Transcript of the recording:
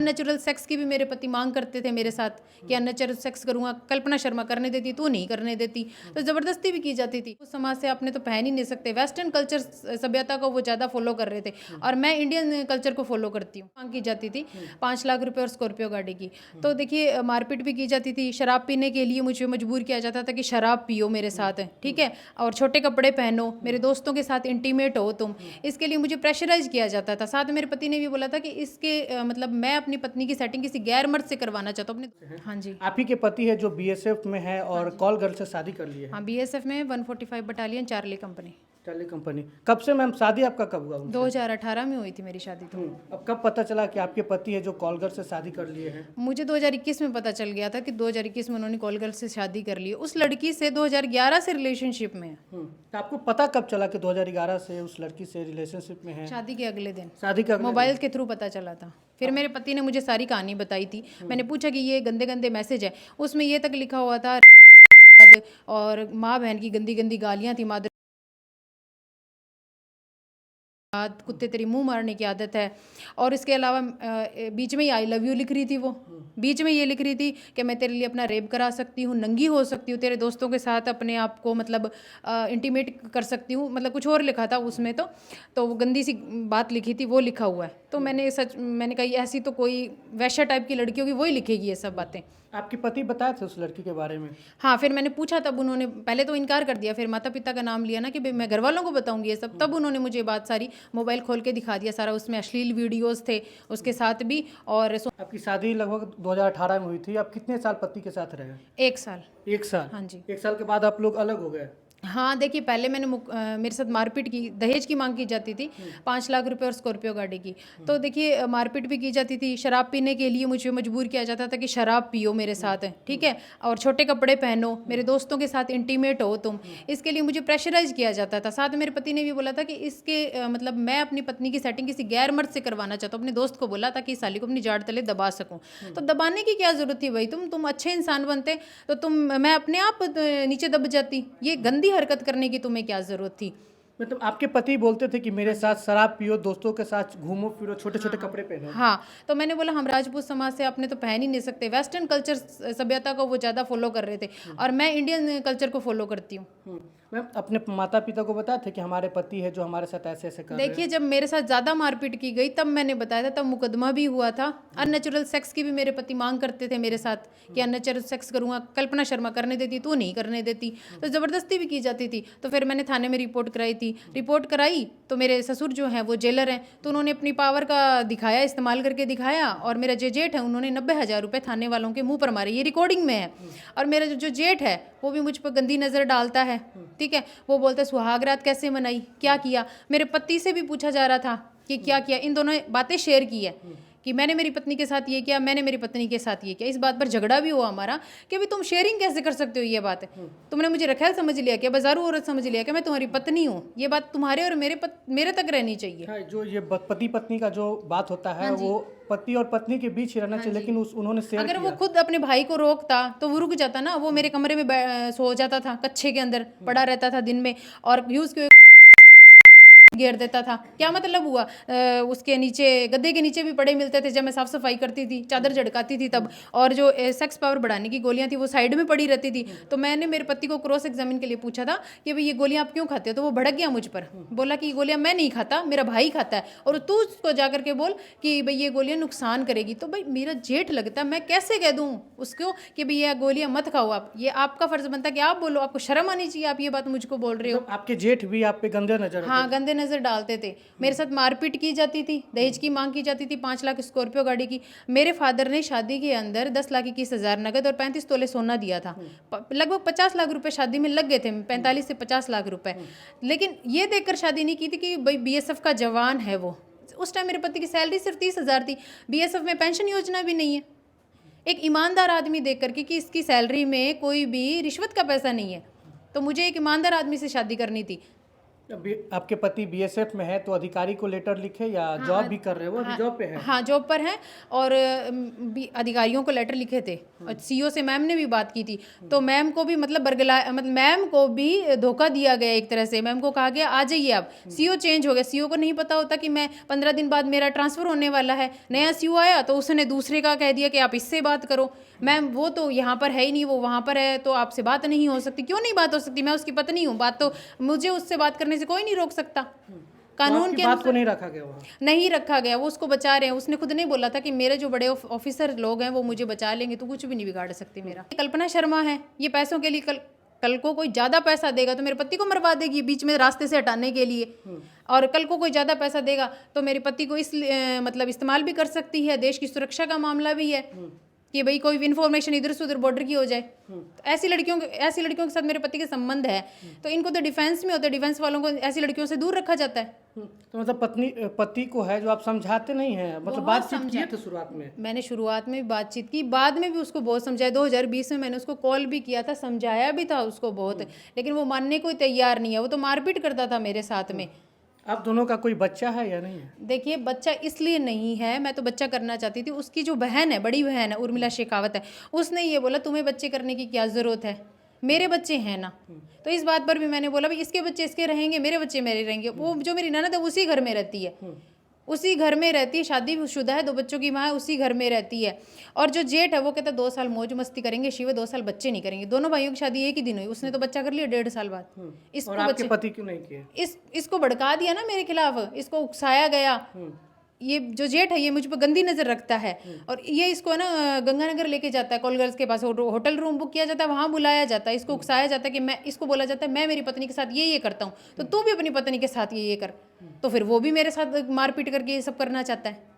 Natural sex की भी मेरे पति मांग करते थे मेरे साथ कि अननेचुरल सेक्स करूंगा, कल्पना शर्मा करने देती तो नहीं करने देती, तो ज़बरदस्ती भी की जाती थी। उस समाज से अपने तो पहन ही नहीं सकते, वेस्टर्न कल्चर सभ्यता को वो ज़्यादा फॉलो कर रहे थे और मैं इंडियन कल्चर को फॉलो करती हूँ। मांग की जाती थी 5 लाख रुपए और स्कॉर्पियो गाड़ी की। तो देखिए मारपीट भी की जाती थी, शराब पीने के लिए मुझे मजबूर किया जाता था कि शराब पियो मेरे साथ, ठीक है, और छोटे कपड़े पहनो, मेरे दोस्तों के साथ इंटीमेट हो तुम, इसके लिए मुझे प्रेशराइज किया जाता था। साथ में मेरे पति ने भी बोला था कि इसके मतलब मैं अपनी पत्नी की सेटिंग किसी गैर मर्द से करवाना चाहता हूँ अपने। हाँ जी। आप ही के पति है जो बीएसएफ में है और कॉल गर्ल से शादी कर लिए है। हाँ, बीएसएफ में 145 battalion Charlie company. Charlie company. कब से मैम शादी आपका कब हुआ उनसे? 2018 में हुई थी मेरी शादी। तो अब कब पता चला कि आपके पति है जो कॉल गर्ल से शादी कर लिए हैं? मुझे 2021 में पता चल गया था कि 2021 में उन्होंने कॉल गर्ल से शादी कर ली। उस लड़की से 2011 से रिलेशनशिप में है। तो आपको पता कब चला कि 2011 से उस लड़की से रिलेशनशिप में है? शादी के अगले दिन, शादी का मोबाइल के थ्रू पता चला था। फिर मेरे पति ने मुझे सारी कहानी बताई थी। मैंने पूछा कि ये गंदे गंदे मैसेज है, उसमें ये तक लिखा हुआ था और माँ बहन की गंदी गंदी गालियाँ थी, मादर कुत्ते तेरी मुंह मारने की आदत है। और इसके अलावा बीच में ही आई लव यू लिख रही थी। वो बीच में ये लिख रही थी कि मैं तेरे लिए अपना रेप करा सकती हूँ, नंगी हो सकती हूँ, तेरे दोस्तों के साथ अपने आप को मतलब इंटीमेट कर सकती हूँ, मतलब कुछ और लिखा था उसमें। तो वो गंदी सी बात लिखी थी, वो लिखा हुआ है। तो मैंने कहा ऐसी तो कोई वैश्या टाइप की लड़की होगी, वही लिखेगी ये सब बातें। आपके पति बताए थे उस लड़की के बारे में? हाँ, फिर मैंने पूछा, तब उन्होंने पहले तो इनकार कर दिया, फिर माता पिता का नाम लिया ना कि भाई मैं घर वालों को बताऊंगी ये सब। तब उन्होंने मुझे बात सारी मोबाइल खोल के दिखा दिया सारा, उसमें अश्लील वीडियोस थे उसके साथ भी। और आपकी शादी लगभग 2018 में हुई थी। आप कितने साल पति के साथ रहे? 1 साल। 1 साल। हाँ जी। 1 साल के बाद आप लोग अलग हो गए? हाँ, देखिए पहले मैंने मेरे साथ मारपीट की, दहेज की मांग की जाती थी 5 लाख रुपए और स्कॉर्पियो गाड़ी की। तो देखिए मारपीट भी की जाती थी, शराब पीने के लिए मुझे मजबूर किया जाता था कि शराब पियो मेरे साथ, ठीक है, और छोटे कपड़े पहनो, मेरे दोस्तों के साथ इंटीमेट हो तुम, इसके लिए मुझे प्रेशराइज किया जाता था। साथ में मेरे पति ने भी बोला था कि इसके मतलब मैं अपनी पत्नी की सेटिंग किसी गैर मर्द से करवाना चाहता हूँ। अपने दोस्त को बोला था कि इस साली को अपनी जाड़ तले दबा सकूँ। तो दबाने की क्या जरूरत थी भाई? तुम अच्छे इंसान बनते तो मैं अपने आप नीचे दब जाती। ये गंदी हरकत करने की तुम्हें क्या जरूरत थी? मतलब आपके पति बोलते थे कि मेरे साथ शराब पियो, दोस्तों के साथ घूमो फिरो, छोटे छोटे कपड़े पहनो। हाँ, तो मैंने बोला हम राजपूत समाज से अपने तो पहन ही नहीं सकते, वेस्टर्न कल्चर सभ्यता को वो ज़्यादा फॉलो कर रहे थे और मैं इंडियन कल्चर को फॉलो करती हूँ। मैम अपने माता पिता को बताया था कि हमारे पति है जो हमारे साथ ऐसे ऐसे कर रहे हैं? देखिए जब मेरे साथ ज़्यादा मारपीट की गई तब मैंने बताया था, तब मुकदमा भी हुआ था। अननेचुरल सेक्स की भी मेरे पति मांग करते थे मेरे साथ कि अननेचुरल सेक्स करूंगा, कल्पना शर्मा करने देती तो नहीं करने देती, तो ज़बरदस्ती भी की जाती थी। तो फिर मैंने थाने में रिपोर्ट कराई थी। रिपोर्ट कराई तो मेरे ससुर जो हैं वो जेलर हैं, तो उन्होंने अपनी पावर का दिखाया, इस्तेमाल करके दिखाया, और मेरा जो जेठ है उन्होंने 90,000 रुपये थाने वालों के मुँह पर मारे। ये रिकॉर्डिंग में है। और मेरा जो जेठ है वो भी मुझ पर गंदी नज़र डालता है, ठीक है। वो बोलते सुहाग रात कैसे मनाई, क्या किया। मेरे पति से भी पूछा जा रहा था कि क्या किया। इन दोनों बातें शेयर की है कि मैंने मेरी पत्नी के साथ ये किया, मैंने मेरी पत्नी के साथ ये किया। इस बात पर झगड़ा भी हुआ हमारा कि अभी तुम शेयरिंग कैसे कर सकते हो। ये बात है तुमने मुझे रखेल समझ लिया, क्या बाजारू औरत समझ लिया, कि मैं तुम्हारी पत्नी हूँ। ये बात तुम्हारे और मेरे तक रहनी चाहिए। हाँ, जो ये पति पत्नी का जो बात होता है वो पति और पत्नी के बीच ही रहना चाहिए, लेकिन उन्होंने शेयर अगर किया। वो खुद अपने भाई को रोकता तो वो रुक जाता ना। वो मेरे कमरे में सो जाता था, कच्छे के अंदर पड़ा रहता था दिन में, और यूज के घेर देता था। क्या मतलब हुआ? उसके नीचे, गद्दे के नीचे भी पड़े मिलते थे जब मैं साफ सफाई करती थी, चादर झड़काती थी तब। और जो सेक्स पावर बढ़ाने की गोलियां थी वो साइड में पड़ी रहती थी। तो मैंने मेरे पति को क्रॉस एग्जामिन के लिए पूछा था कि भाई ये गोलियां आप क्यों खाते हो। तो वो भड़क गया मुझ पर, बोला कि ये गोलियां मैं नहीं खाता, मेरा भाई खाता है, और तू उसको जाकर के बोल कि भाई ये गोलियां नुकसान करेगी। तो भाई मेरा जेठ लगता है, मैं कैसे कह दूँ उसको कि भाई ये गोलियां मत खाओ आप। ये आपका फर्ज बनता है कि आप बोलो, आपको शर्म आनी चाहिए, आप ये बात मुझको बोल रहे हो। आपके जेठ भी आप पे गंदे नजर? हाँ, गंदे नजर डालते थे। मेरे साथ मारपीट की जाती थी, दहेज की मांग की जाती थी 5 लाख स्कॉर्पियो गाड़ी की। मेरे फादर ने शादी के अंदर 10,21,000 नगद और 35 तोले सोना दिया था। लगभग 50 लाख रुपए शादी में लग गए थे, 45 से 50 लाख रुपए। लेकिन ये देखकर शादी नहीं की थी कि भाई बीएसएफ का जवान है वो। उस टाइम मेरे पति की सैलरी सिर्फ 30,000 थी। बीएसएफ में पेंशन योजना भी नहीं है। एक ईमानदार आदमी देख करके कि इसकी सैलरी में कोई भी रिश्वत का पैसा नहीं है, तो मुझे एक ईमानदार आदमी से शादी करनी थी। अभी आपके पति बीएसएफ में है तो अधिकारी को लेटर लिखे या जॉब भी कर रहे हो? वो अभी जॉब पे है? हाँ जॉब पर हैं और भी अधिकारियों को लेटर लिखे थे और सीओ से मैम ने भी बात की थी। तो मैम को भी मतलब मतलब मैम को भी धोखा दिया गया एक तरह से। मैम को कहा गया आ जाइए आप, सीओ चेंज हो गया। सीओ को नहीं पता होता कि मैं 15 दिन बाद मेरा ट्रांसफ़र होने वाला है। नया सीओ आया तो उसने दूसरे का कह दिया कि आप इससे बात करो। मैम वो तो यहाँ पर है ही नहीं, वो वहाँ पर है, तो आपसे बात नहीं हो सकती। क्यों नहीं बात हो सकती? मैं उसकी पत्नी हूँ, बात तो मुझे उससे बात करने से कोई नहीं रोक सकता। कानून के बात को नहीं रखा गया वहाँ? नहीं रखा गया, वो उसको बचा रहे हैं। उसने खुद नहीं बोला था कि मेरे जो बड़े ऑफिसर लोग हैं वो मुझे बचा लेंगे, तो कुछ भी नहीं बिगाड़ सकते मेरा। कल्पना शर्मा है, ये पैसों के लिए कल को कोई ज़्यादा पैसा देगा तो मेरे पति को मरवा देगी बीच में रास्ते से हटाने के लिए। और कल को कोई ज़्यादा पैसा देगा तो मेरे पति को मतलब इस्तेमाल भी कर सकती है। देश की सुरक्षा का मामला भी है कि भाई कोई भी इन्फॉर्मेशन इधर से उधर बॉर्डर की हो जाए। तो ऐसी लड़कियों के साथ मेरे पति के संबंध है, तो इनको तो डिफेंस में होते, डिफेंस वालों को ऐसी लड़कियों से दूर रखा जाता है। तो मतलब पति को है जो आप समझाते नहीं हैं, मतलब बातचीत किए थे शुरुआत में? मैंने शुरुआत में भी बातचीत की, बाद में भी उसको बहुत समझाया। 2020 में मैंने उसको कॉल भी किया था, समझाया भी था उसको बहुत, लेकिन वो मानने को तैयार नहीं है। वो तो मारपीट करता था मेरे साथ में। आप दोनों का कोई बच्चा है या नहीं है? देखिए बच्चा इसलिए नहीं है, मैं तो बच्चा करना चाहती थी। उसकी जो बहन है, बड़ी बहन है उर्मिला शेखावत है, उसने ये बोला तुम्हें बच्चे करने की क्या ज़रूरत है, मेरे बच्चे हैं ना। तो इस बात पर भी मैंने बोला भाई इसके बच्चे इसके रहेंगे, मेरे बच्चे मेरे रहेंगे। वो जो मेरी ननद है उसी घर में रहती है, उसी घर में रहती है, शादीशुदा है, 2 बच्चों की माँ है, उसी घर में रहती है। और जो जेठ है वो कहता है 2 साल मौज मस्ती करेंगे शिवे, 2 साल बच्चे नहीं करेंगे। दोनों भाइयों की शादी एक ही दिन हुई, उसने तो बच्चा कर लिया 1.5 साल बाद। इसको और आपके पति क्यों नहीं किए? इसको भड़का दिया ना मेरे खिलाफ, इसको उकसाया गया। ये जो जेठ है ये मुझ पर गंदी नज़र रखता है और ये इसको ना गंगानगर लेके जाता है, कॉलगर्ल्स के पास होटल रूम बुक किया जाता है, वहाँ बुलाया जाता है, इसको उकसाया जाता है कि मैं, इसको बोला जाता है मैं मेरी पत्नी के साथ ये करता हूँ तो तू भी अपनी पत्नी के साथ ये कर। तो फिर वो भी मेरे साथ मारपीट करके ये सब करना चाहता है।